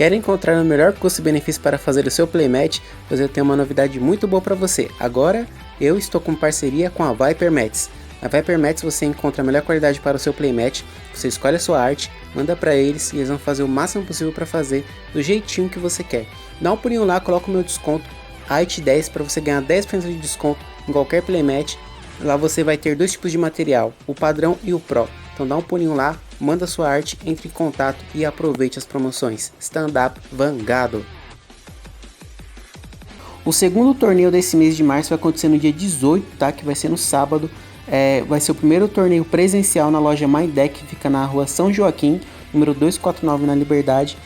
Quer encontrar o melhor custo-benefício para fazer o seu playmatch? Pois eu tenho uma novidade muito boa para você. Agora eu estou com parceria com a Viper Mats. Na Viper Mats você encontra a melhor qualidade para o seu playmatch, você escolhe a sua arte, manda para eles e eles vão fazer o máximo possível para fazer do jeitinho que você quer. Dá um pulinho lá, coloca o meu desconto AIT10 para você ganhar 10% de desconto em qualquer playmatch. Lá você vai ter dois tipos de material, o padrão e o pro. Então dá um pulinho lá, manda sua arte, entre em contato e aproveite as promoções. Stand Up Vangado. O segundo torneio desse mês de março vai acontecer no dia 18, tá? Que vai ser no sábado. Vai ser o primeiro torneio presencial na loja MyDeck, que fica na rua São Joaquim, número 249 na Liberdade.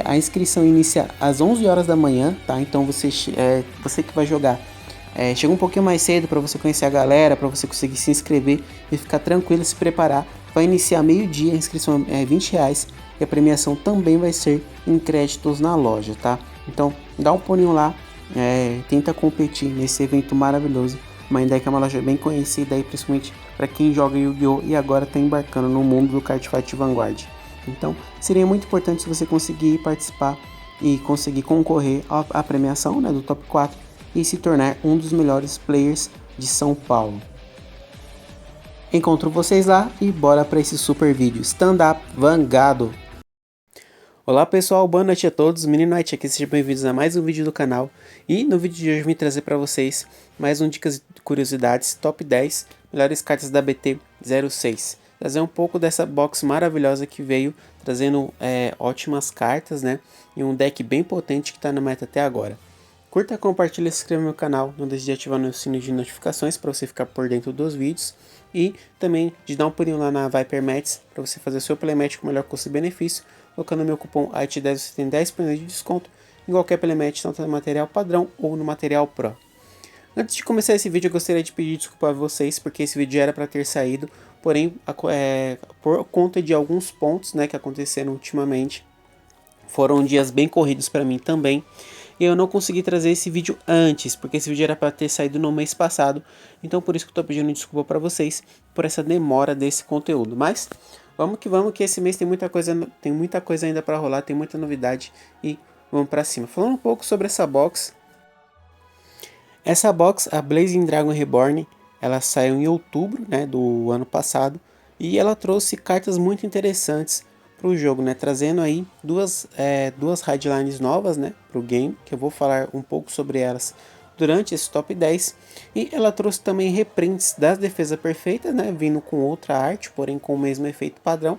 A inscrição inicia às 11 horas da manhã, tá? Então você que vai jogar, chega um pouquinho mais cedo para você conhecer a galera, para você conseguir se inscrever e ficar tranquilo, se preparar. Vai iniciar meio-dia, a inscrição é R$20 e a premiação também vai ser em créditos na loja, tá? Então dá um pulinho lá, tenta competir nesse evento maravilhoso. MyDeck é uma loja bem conhecida aí, principalmente para quem joga Yu-Gi-Oh! E agora está embarcando no mundo do Cardfight Vanguard. Então seria muito importante se você conseguir participar e conseguir concorrer à premiação, né, do Top 4 e se tornar um dos melhores players de São Paulo. Encontro vocês lá e bora para esse super vídeo. Stand Up Vangado. Olá pessoal, boa noite a todos, Menino Knight aqui, sejam bem-vindos a mais um vídeo do canal. E no vídeo de hoje eu vim trazer para vocês mais um dicas e curiosidades, top 10 melhores cartas da BT06. Trazer um pouco dessa box maravilhosa que veio, trazendo ótimas cartas, né? E um deck bem potente que está na meta até agora. Curta, compartilha e se inscreva no meu canal, não deixe de ativar o sino de notificações para você ficar por dentro dos vídeos. E também de dar um pulinho lá na Viper Mats para você fazer o seu playmatch com o melhor custo-benefício. Colocando o meu cupom AIT10 você tem 10% de desconto em qualquer playmatch, tanto no material padrão ou no material pro. Antes de começar esse vídeo eu gostaria de pedir desculpa a vocês, porque esse vídeo já era para ter saído, porém por conta de alguns pontos, né, que aconteceram ultimamente, foram dias bem corridos para mim também, e eu não consegui trazer esse vídeo antes, porque esse vídeo era para ter saído no mês passado, então por isso que eu estou pedindo desculpa para vocês por essa demora desse conteúdo, mas vamos que esse mês tem muita coisa ainda para rolar, tem muita novidade e vamos para cima. Falando um pouco sobre essa box. Essa box, a Blazing Dragon Reborn, ela saiu em outubro, né, do ano passado e ela trouxe cartas muito interessantes para o jogo, né, trazendo aí duas headlines novas, né, para o game, que eu vou falar um pouco sobre elas durante esse top 10, e ela trouxe também reprints das defesas perfeitas, né, vindo com outra arte, porém com o mesmo efeito padrão,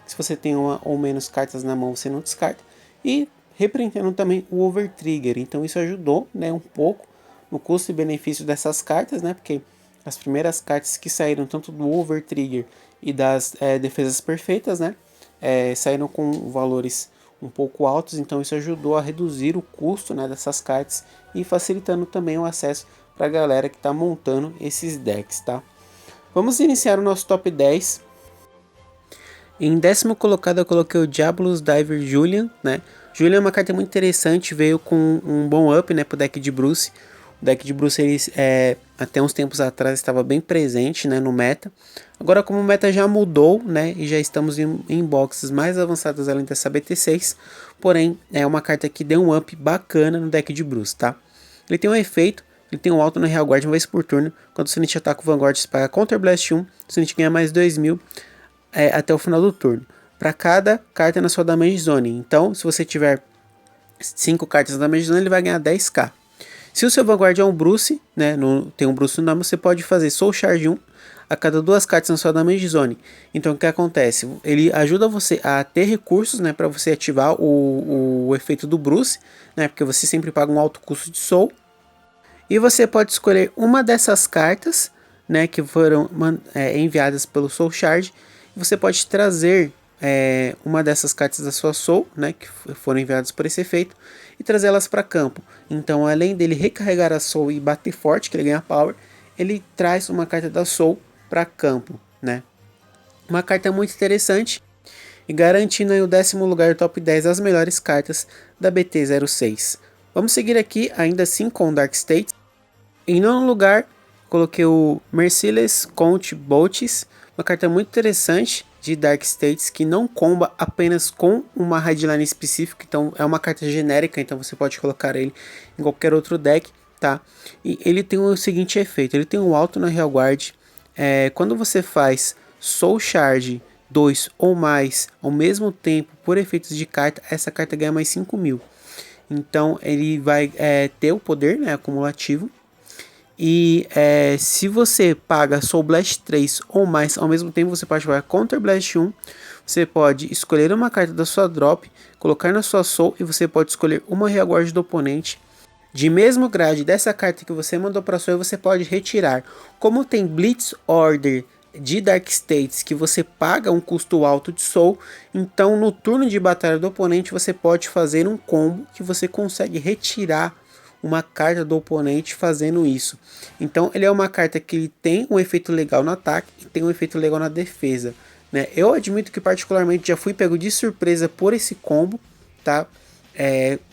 que se você tem uma ou menos cartas na mão você não descarta, e reprintando também o Overtrigger, então isso ajudou, né, um pouco no custo e benefício dessas cartas, né, porque as primeiras cartas que saíram tanto do Overtrigger e das defesas perfeitas, né, saíram com valores um pouco altos, então isso ajudou a reduzir o custo, né, dessas cartas e facilitando também o acesso para a galera que está montando esses decks, tá? Vamos iniciar o nosso top 10. Em décimo colocado eu coloquei o Diabolus Diver Julian, né? Julian é uma carta muito interessante, veio com um bom up, né, pro deck de Bruce. O deck de Bruce ele, até uns tempos atrás estava bem presente, né, no meta. Agora como o meta já mudou, né, e já estamos em boxes mais avançadas além dessa BT6, porém é uma carta que deu um up bacana no deck de Bruce, tá? Ele tem um efeito, ele tem um alto no Real Guard uma vez por turno, quando o Unit ataca o Vanguard você paga Counter Blast 1, o Unit ganha mais 2000 até o final do turno, para cada carta na sua Damage Zone. Então se você tiver 5 cartas na Damage Zone ele vai ganhar 10k. Se o seu Vanguard é um Bruce, né, tem um Bruce no nome, você pode fazer Soul Charge 1 a cada 2 cartas na sua Damage Zone. Então o que acontece? Ele ajuda você a ter recursos, né, para você ativar o efeito do Bruce, né, porque você sempre paga um alto custo de Soul. E você pode escolher uma dessas cartas, né, que foram enviadas pelo Soul Charge. E você pode trazer uma dessas cartas da sua Soul, né, que foram enviadas por esse efeito, e trazê-las para campo. Então, além dele recarregar a Soul e bater forte, que ele ganha power, ele traz uma carta da Soul para campo, né? Uma carta muito interessante e garantindo aí o 10º lugar do top 10 das melhores cartas da BT06. Vamos seguir aqui ainda assim com o Dark State. Em nono lugar, coloquei o Merciless Count Bolts, uma carta muito interessante, de Dark States que não comba apenas com uma headline específica, então é uma carta genérica, então você pode colocar ele em qualquer outro deck, tá? E ele tem o seguinte efeito, ele tem um alto na Real Guard, quando você faz Soul Shard 2 ou mais ao mesmo tempo por efeitos de carta, essa carta ganha mais 5.000. Então ele vai ter o poder, né, acumulativo. E se você paga Soul Blast 3 ou mais ao mesmo tempo, você pode jogar Counter Blast 1. Você pode escolher uma carta da sua drop, colocar na sua Soul e você pode escolher uma Real Guard do oponente. De mesmo grade dessa carta que você mandou para sua, você pode retirar. Como tem Blitz Order de Dark States que você paga um custo alto de Soul, então no turno de batalha do oponente você pode fazer um combo que você consegue retirar uma carta do oponente fazendo isso. Então ele é uma carta que ele tem um efeito legal no ataque e tem um efeito legal na defesa, né? Eu admito que particularmente já fui pego de surpresa por esse combo, tá?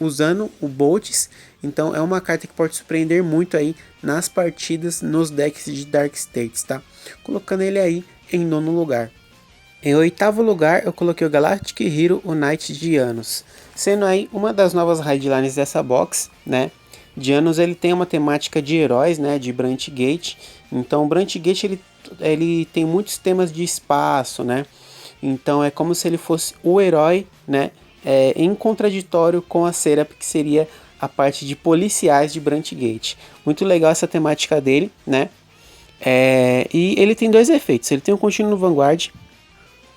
Usando o Boltz, então é uma carta que pode surpreender muito aí nas partidas nos decks de Dark States, tá? Colocando ele aí em 9º lugar. Em 8º lugar eu coloquei o Galactic Hero, o Knight de Janus, sendo aí uma das novas headlines dessa box, né? Janus ele tem uma temática de heróis, né, de Branch Gate. Então o Branch Gate ele tem muitos temas de espaço, né? Então é como se ele fosse o herói, né, em contraditório com a Seraph, que seria a parte de policiais de Branch Gate. Muito legal essa temática dele, né? E ele tem dois efeitos. Ele tem um contínuo no Vanguard.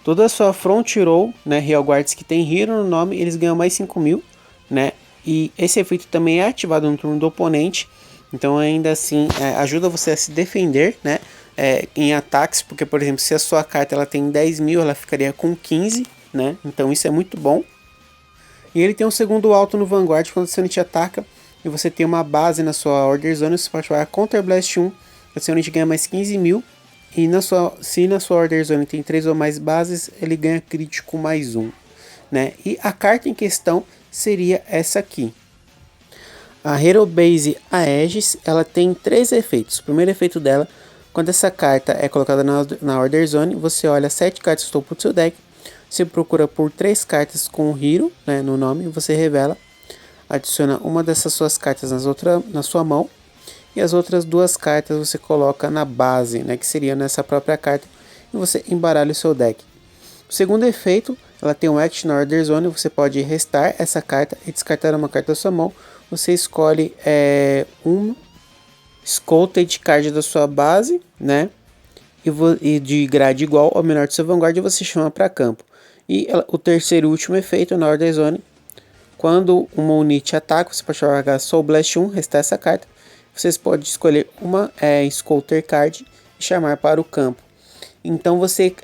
Toda a sua front row, né, Real Guards que tem Hero no nome, eles ganham mais 5.000, né? E esse efeito também é ativado no turno do oponente. Então ainda assim ajuda você a se defender, né? Em ataques, porque por exemplo, se a sua carta ela tem 10.000, ela ficaria com 15, né? Então isso é muito bom. E ele tem um segundo alto no Vanguard quando você te ataca e você tem uma base na sua Order Zone, você pode jogar Counter Blast 1, você unit ganha mais 15.000. E se na sua Order Zone tem 3 ou mais bases, ele ganha crítico mais 1, né? E a carta em questão seria essa aqui. A Hero Base Aegis, ela tem 3 efeitos. O primeiro efeito dela, quando essa carta é colocada na Order Zone, você olha 7 cartas do topo do seu deck, você procura por 3 cartas com Hero, né, no nome, você revela, adiciona uma dessas suas cartas na sua mão, e as outras 2 cartas você coloca na base, né, que seria nessa própria carta, e você embaralha o seu deck. O segundo efeito, ela tem um Action na Order Zone, você pode restar essa carta e descartar uma carta da sua mão. Você escolhe um Sculpted Card da sua base, né? E de grade igual ao menor do seu Vanguard, você chama para campo. E o terceiro e último efeito na Order Zone, quando uma unit ataca, você pode jogar Soul Blast 1, restar essa carta. Vocês podem escolher uma Sculpted Card e chamar para o campo. Então você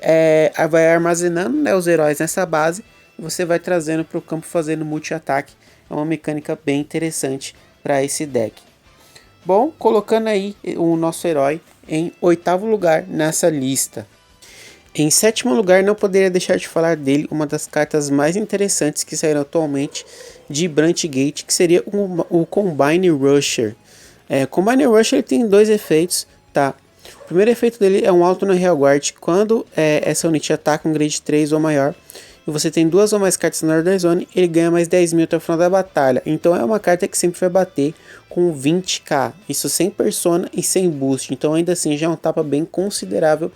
vai armazenando, né, os heróis nessa base e você vai trazendo para o campo fazendo multi-ataque. É uma mecânica bem interessante para esse deck. Bom, colocando aí o nosso herói em 8º lugar nessa lista. Em 7º lugar, não poderia deixar de falar dele, uma das cartas mais interessantes que saíram atualmente de Branch Gate, que seria o Combine Rusher. Combine Rusher ele tem 2 efeitos, tá? O primeiro efeito dele é um alto no Real Guard, quando essa unit ataca um grade 3 ou maior, e você tem 2 ou mais cartas na Order Zone, ele ganha mais 10.000 até o final da batalha. Então é uma carta que sempre vai bater com 20k, isso sem persona e sem boost, então ainda assim já é um tapa bem considerável,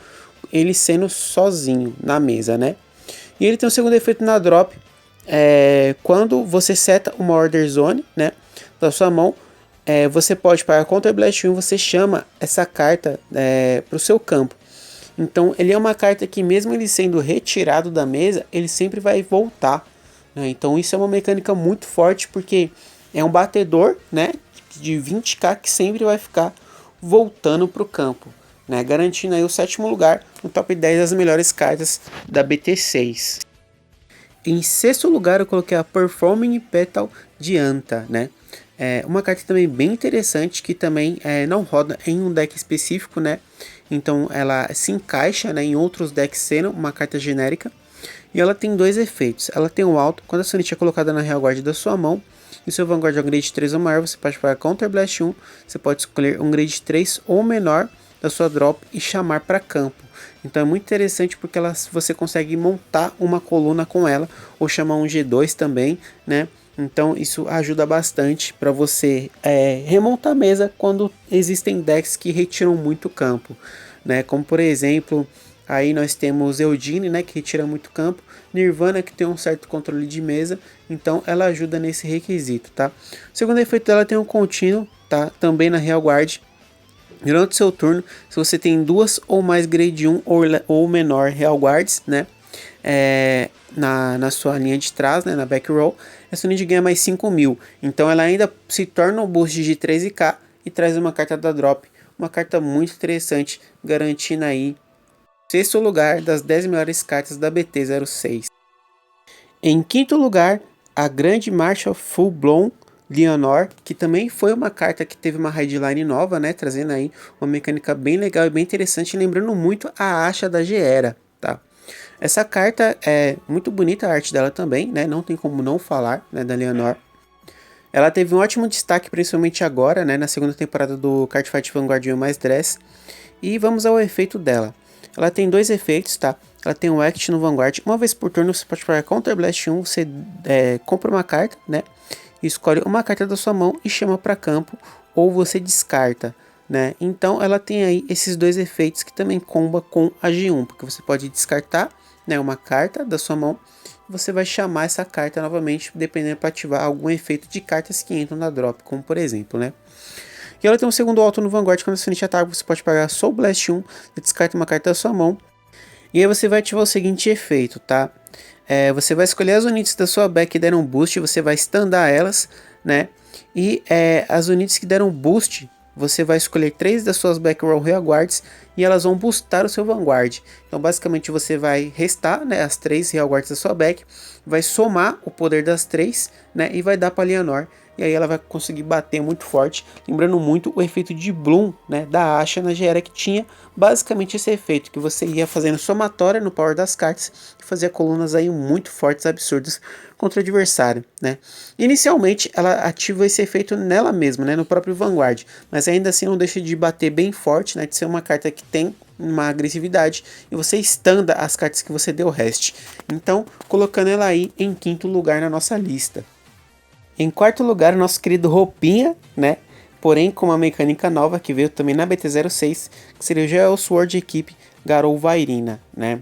ele sendo sozinho na mesa, né? E ele tem um segundo efeito na drop, quando você seta uma Order Zone, né, da sua mão, você pode para Counter Blast 1, você chama essa carta para o seu campo. Então ele é uma carta que mesmo ele sendo retirado da mesa, ele sempre vai voltar, né? Então isso é uma mecânica muito forte, porque é um batedor, né, de 20k que sempre vai ficar voltando para o campo, né? Garantindo aí o 7º lugar no top 10 das melhores cartas da BT6. Em 6º lugar eu coloquei a Performing Petal de Anta, né? Uma carta também bem interessante, que também não roda em um deck específico, né? Então ela se encaixa, né, em outros decks sendo uma carta genérica. E ela tem 2 efeitos. Ela tem um alto, quando a sua unit é colocada na Real Guard da sua mão, e seu Vanguard é um grade 3 ou maior, você pode jogar Counter Blast 1, você pode escolher um grade 3 ou menor, da sua drop e chamar para campo. Então é muito interessante porque você consegue montar uma coluna com ela ou chamar um G2 também, né? Então isso ajuda bastante para você remontar a mesa quando existem decks que retiram muito campo, né? Como por exemplo, aí nós temos Eudine, né, que retira muito campo, Nirvana, que tem um certo controle de mesa, então ela ajuda nesse requisito, tá? O segundo efeito dela tem um contínuo, tá? Também na Real Guard. Durante o seu turno, se você tem duas ou mais grade 1 ou menor Real Guards, né? Na sua linha de trás, né, na back row, essa unidade ganha mais 5.000. Então ela ainda se torna um boost de 13k e traz uma carta da drop. Uma carta muito interessante, garantindo aí sexto lugar das 10 melhores cartas da BT06. Em quinto lugar, a Grande Marshal Full Blown Leonor, que também foi uma carta que teve uma headline nova, né, trazendo aí uma mecânica bem legal e bem interessante, lembrando muito a Asha da Geera, tá? Essa carta é muito bonita, a arte dela também, né, não tem como não falar, né, da Leonor. Ela teve um ótimo destaque, principalmente agora, né, na segunda temporada do Cardfight Vanguard mais Dress. E vamos ao efeito dela. Ela tem dois efeitos, tá? Ela tem um Act no Vanguard. Uma vez por turno você pode pegar Counter Blast 1, você compra uma carta, né? Escolhe uma carta da sua mão e chama para campo, ou você descarta, né? Então ela tem aí esses dois efeitos que também comba com a G1, porque você pode descartar, né, uma carta da sua mão, e você vai chamar essa carta novamente, dependendo para ativar algum efeito de cartas que entram na drop, como por exemplo, né? E ela tem um segundo alto no Vanguard, quando você ataca, você pode pagar Soul Blast 1, e descarta uma carta da sua mão. E aí você vai ativar o seguinte efeito, tá? Você vai escolher as unidades da sua back que deram boost, você vai standar elas, né? E as unidades que deram boost, você vai escolher 3 das suas back row Real Guards e elas vão boostar o seu Vanguard. Então basicamente você vai restar, né, as 3 Real Guards da sua back, vai somar o poder das 3, né, e vai dar para Leonor. E aí ela vai conseguir bater muito forte, lembrando muito o efeito de Bloom, né, da Asha na Geera, que tinha basicamente esse efeito, que você ia fazendo somatória no power das cartas e fazia colunas aí muito fortes, absurdas contra o adversário, né. Inicialmente ela ativa esse efeito nela mesma, né, no próprio Vanguard, mas ainda assim não deixa de bater bem forte, né, de ser uma carta que tem uma agressividade e você standa as cartas que você deu rest. Então, colocando ela aí em quinto lugar na nossa lista. Em quarto lugar, o nosso querido Roupinha, né? Porém, com uma mecânica nova que veio também na BT06, que seria o Geo Sword Equipe Garou Vairina, né?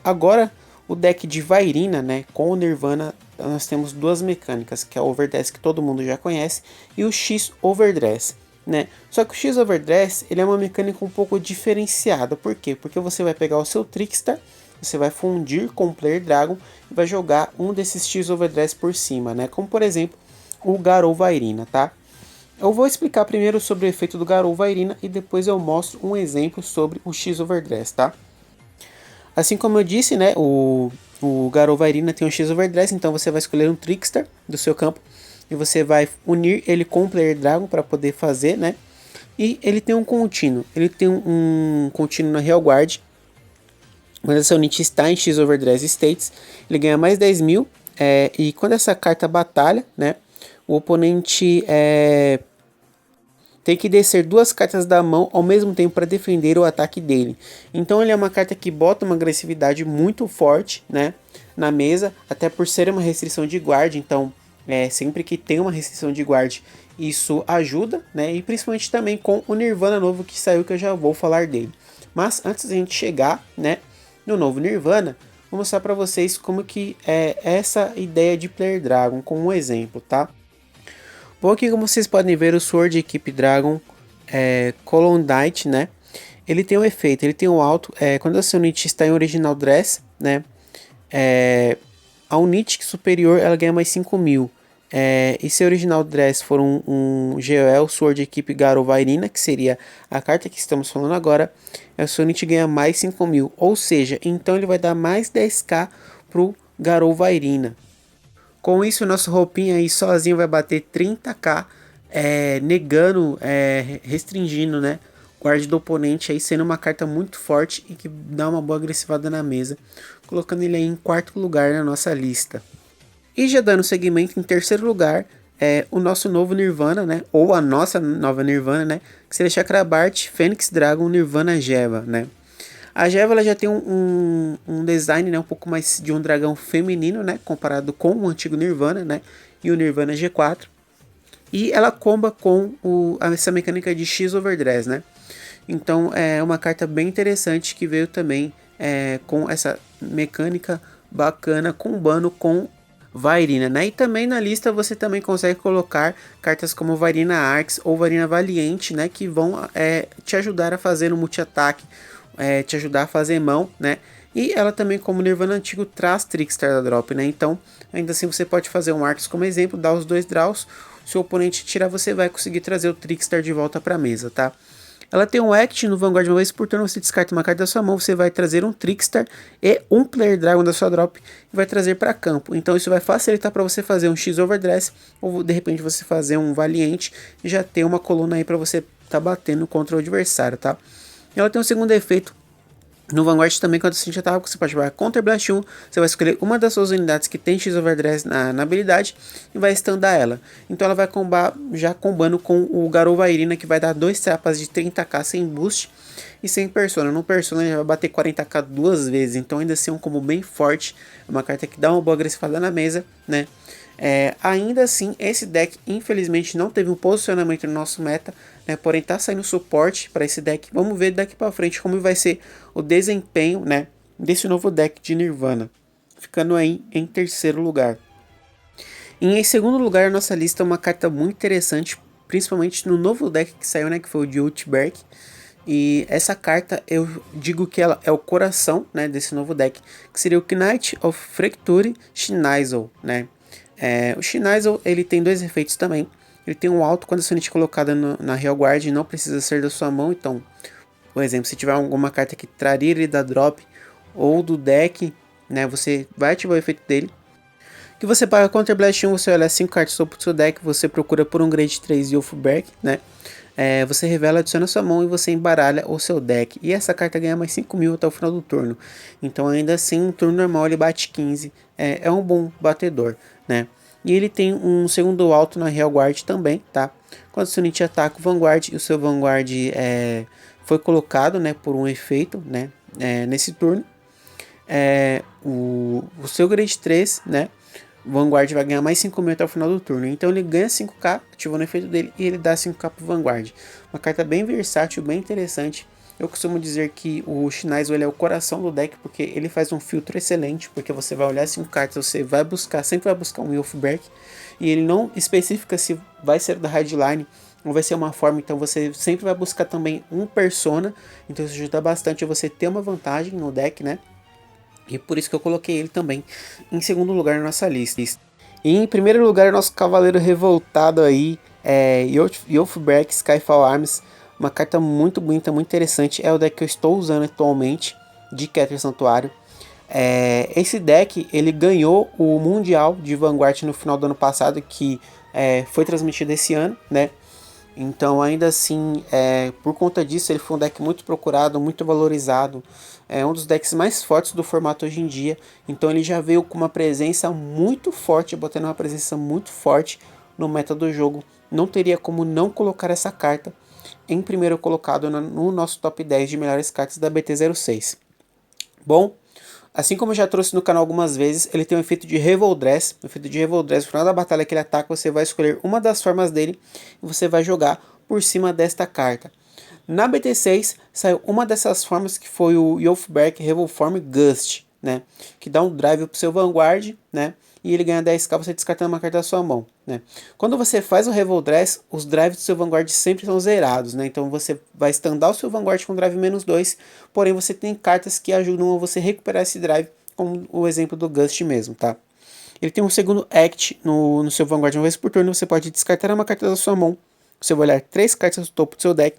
Agora, o deck de Vairina, né? Com o Nirvana, nós temos duas mecânicas, que é o Overdress, que todo mundo já conhece, e o X Overdress, né? Só que o X Overdress, ele é uma mecânica um pouco diferenciada. Por quê? Porque você vai pegar o seu Trickster, você vai fundir com o Player Dragon e vai jogar um desses X Overdress por cima, né? Como por exemplo, o Garou Vairina, tá? Eu vou explicar primeiro sobre o efeito do Garou Vairina e depois eu mostro um exemplo sobre o X Overdress, tá? Assim como eu disse, né, o Garou Vairina tem um X Overdress, então você vai escolher um Trickster do seu campo e você vai unir ele com o Player Dragon para poder fazer, né? E ele tem um contínuo, um contínuo na Real Guard. Quando essa unidade está em X Overdress States, ele ganha mais 10.000. E quando essa carta batalha, né, o oponente tem que descer duas cartas da mão ao mesmo tempo para defender o ataque dele. Então ele é uma carta que bota uma agressividade muito forte, né, na mesa, até por ser uma restrição de guard. Então sempre que tem uma restrição de guard, isso ajuda, né, e principalmente também com o Nirvana novo que saiu, que eu já vou falar dele. Mas antes da gente chegar, né, no novo Nirvana, vou mostrar para vocês como que é essa ideia de Player Dragon, com um exemplo, tá? Bom, aqui como vocês podem ver, o Sword Equipe Dragon Colonnade, né? Ele tem um efeito, ele tem um alto, quando a sua unit está em Original Dress, né? A unit superior, ela ganha mais 5.000. E se Original Dress for um GOL Sword Equipe Garou Vairina, que seria a carta que estamos falando agora, a sua unit ganha mais 5.000. Ou seja, então ele vai dar mais 10k pro Garou Vairina. Com isso, o nosso Roupinha aí sozinho vai bater 30k, negando, restringindo, né, o guard do oponente, aí sendo uma carta muito forte e que dá uma boa agressivada na mesa, colocando ele aí em quarto lugar na nossa lista. E já dando seguimento, em terceiro lugar, o nosso novo Nirvana, né? Ou a nossa nova Nirvana, né? Que seria Chakrabarti, Fênix Dragon, Nirvana Geva, né? A Geva ela já tem um design, né, um pouco mais de um dragão feminino, né, comparado com o antigo Nirvana, né, e o Nirvana G4. E ela comba com essa mecânica de X Overdress, né. Então é uma carta bem interessante que veio também com essa mecânica bacana, combando com Vairina, né? E também na lista você também consegue colocar cartas como Vairina Arx ou Vairina Valiente, né? Que vão te ajudar a fazer um multi-ataque, te ajudar a fazer mão, né? E ela também, como Nirvana antigo, traz Trickstar da drop, né? Então, ainda assim você pode fazer um Arx como exemplo, dar os 2 draws, se o oponente tirar, você vai conseguir trazer o Trickstar de volta para a mesa, tá? Ela tem um Act no Vanguard, uma vez por turno você descarta uma carta da sua mão, você vai trazer um Trickstar e um Player Dragon da sua drop e vai trazer para campo. Então isso vai facilitar para você fazer um X Overdress ou de repente você fazer um Valiente e já ter uma coluna aí para você tá batendo contra o adversário, tá? Ela tem um segundo efeito no Vanguard também, quando você ataca, você pode jogar Counter Blast 1, você vai escolher uma das suas unidades que tem X Overdress na habilidade e vai standar ela. Então ela vai combar, já combando com o Garou Vairina, que vai dar 2 trapas de 30k sem boost e sem persona. No persona ele vai bater 40k 2 vezes, então ainda assim é um combo bem forte, é uma carta que dá uma boa agressivada na mesa, né? Ainda assim, esse deck infelizmente não teve um posicionamento no nosso meta, né? Porém tá saindo suporte para esse deck. Vamos ver daqui para frente como vai ser o desempenho, né, desse novo deck de Nirvana, ficando aí em terceiro lugar. E em segundo lugar, a nossa lista é uma carta muito interessante, principalmente no novo deck que saiu, né, que foi o de Outberg. E essa carta eu digo que ela é o coração, né, desse novo deck, que seria o Knight of Fracture Schneasel, né? O Schneasel, ele tem 2 efeitos também. Ele tem um alto quando a sua unidade colocada na Real Guard e não precisa ser da sua mão. Então, por exemplo, se tiver alguma carta que traria ele da drop ou do deck, né, você vai ativar o efeito dele. Que você paga Counter Blast 1, você olha 5 cartas topo do seu deck, você procura por um Grade 3 Wolfberg, né? Você revela, adiciona a sua mão e você embaralha o seu deck. E essa carta ganha mais 5.000 até o final do turno. Então ainda assim, no turno normal ele bate 15. É um bom batedor, né? E ele tem um segundo alto na Real Guard também, tá? Quando seu unit ataca o Vanguard e o seu Vanguard foi colocado, né, por um efeito, né, nesse turno, o seu Grade 3, né, o Vanguard vai ganhar mais 5.000 até o final do turno. Então ele ganha 5k, ativando o efeito dele, e ele dá 5k pro Vanguard. Uma carta bem versátil, bem interessante. Eu costumo dizer que o Schneasel ele é o coração do deck, porque ele faz um filtro excelente, porque você vai olhar 5 cartas, você vai buscar, sempre vai buscar um Wolfberg, e ele não especifica se vai ser da Hardline ou vai ser uma forma, então você sempre vai buscar também um Persona, então isso ajuda bastante a você ter uma vantagem no deck, né? E por isso que eu coloquei ele também em segundo lugar na nossa lista. E em primeiro lugar, nosso cavaleiro revoltado aí, Wolfberg Skyfall Arms. Uma carta muito bonita, muito interessante. É o deck que eu estou usando atualmente de Keter Santuário. Esse deck ele ganhou o Mundial de Vanguard no final do ano passado, que foi transmitido esse ano, né? Então, ainda assim, por conta disso, ele foi um deck muito procurado, muito valorizado. É um dos decks mais fortes do formato hoje em dia. Então, ele já veio com uma presença muito forte, botando uma presença muito forte no meta do jogo. Não teria como não colocar essa carta em primeiro colocado no nosso top 10 de melhores cartas da BT06. Bom, assim como eu já trouxe no canal algumas vezes, ele tem um efeito de Revoldress. O efeito de Revoldress, no final da batalha que ele ataca, você vai escolher uma das formas dele e você vai jogar por cima desta carta. Na BT6 saiu uma dessas formas que foi o Wolfberg Revolform Gust, né? Que dá um drive pro seu Vanguard, né? E ele ganha 10k você descartando uma carta da sua mão, né? Quando você faz o Revoldress, os drives do seu Vanguard sempre são zerados, né? Então você vai standar o seu Vanguard com drive -2, porém você tem cartas que ajudam a você recuperar esse drive, como o exemplo do Gust mesmo, tá? Ele tem um segundo Act no seu Vanguard uma vez por turno, você pode descartar uma carta da sua mão, você vai olhar 3 cartas do topo do seu deck,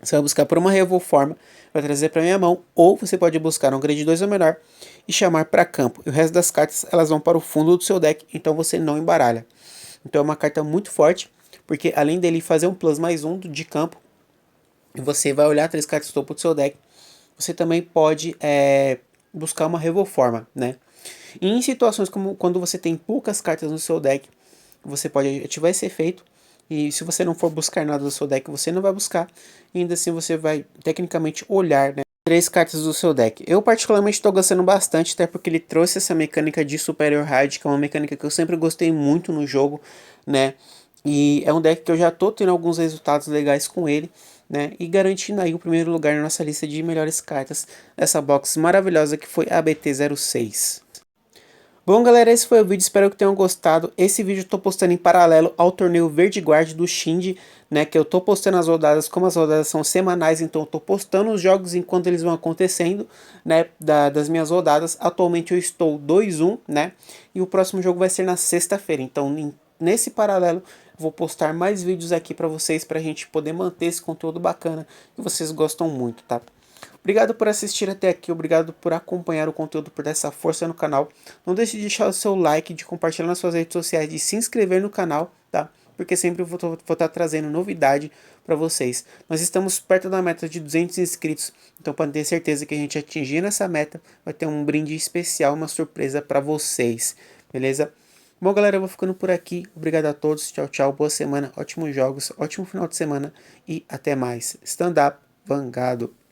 você vai buscar por uma Revolforma, vai trazer para minha mão, ou você pode buscar um grade 2 ou menor e chamar para campo. E o resto das cartas elas vão para o fundo do seu deck, então você não embaralha. Então é uma carta muito forte, porque além dele fazer um ++1 de campo, e você vai olhar 3 cartas do topo do seu deck, você também pode buscar uma Revolforma, né? E em situações como quando você tem poucas cartas no seu deck, você pode ativar esse efeito. E se você não for buscar nada do seu deck, você não vai buscar. E ainda assim você vai tecnicamente olhar, né, 3 cartas do seu deck. Eu particularmente estou gostando bastante, até porque ele trouxe essa mecânica de Superior Raid, que é uma mecânica que eu sempre gostei muito no jogo, né? E é um deck que eu já tô tendo alguns resultados legais com ele, né? E garantindo aí o primeiro lugar na nossa lista de melhores cartas dessa box maravilhosa que foi a BT06. Bom, galera, esse foi o vídeo, espero que tenham gostado. Esse vídeo eu tô postando em paralelo ao torneio Verde Guard do Shindy, né, que eu tô postando as rodadas, como as rodadas são semanais, então eu tô postando os jogos enquanto eles vão acontecendo, né, das minhas rodadas. Atualmente eu estou 2-1, né, e o próximo jogo vai ser na sexta-feira, então nesse paralelo eu vou postar mais vídeos aqui pra vocês, pra gente poder manter esse conteúdo bacana que vocês gostam muito, tá? Obrigado por assistir até aqui, obrigado por acompanhar o conteúdo, por dar essa força no canal. Não deixe de deixar o seu like, de compartilhar nas suas redes sociais, de se inscrever no canal, tá? Porque sempre eu vou estar trazendo novidade para vocês. Nós estamos perto da meta de 200 inscritos, então pode ter certeza que a gente atingindo essa meta, vai ter um brinde especial, uma surpresa para vocês, beleza? Bom, galera, eu vou ficando por aqui. Obrigado a todos, tchau, tchau, boa semana, ótimos jogos, ótimo final de semana e até mais. Stand up, Vangado.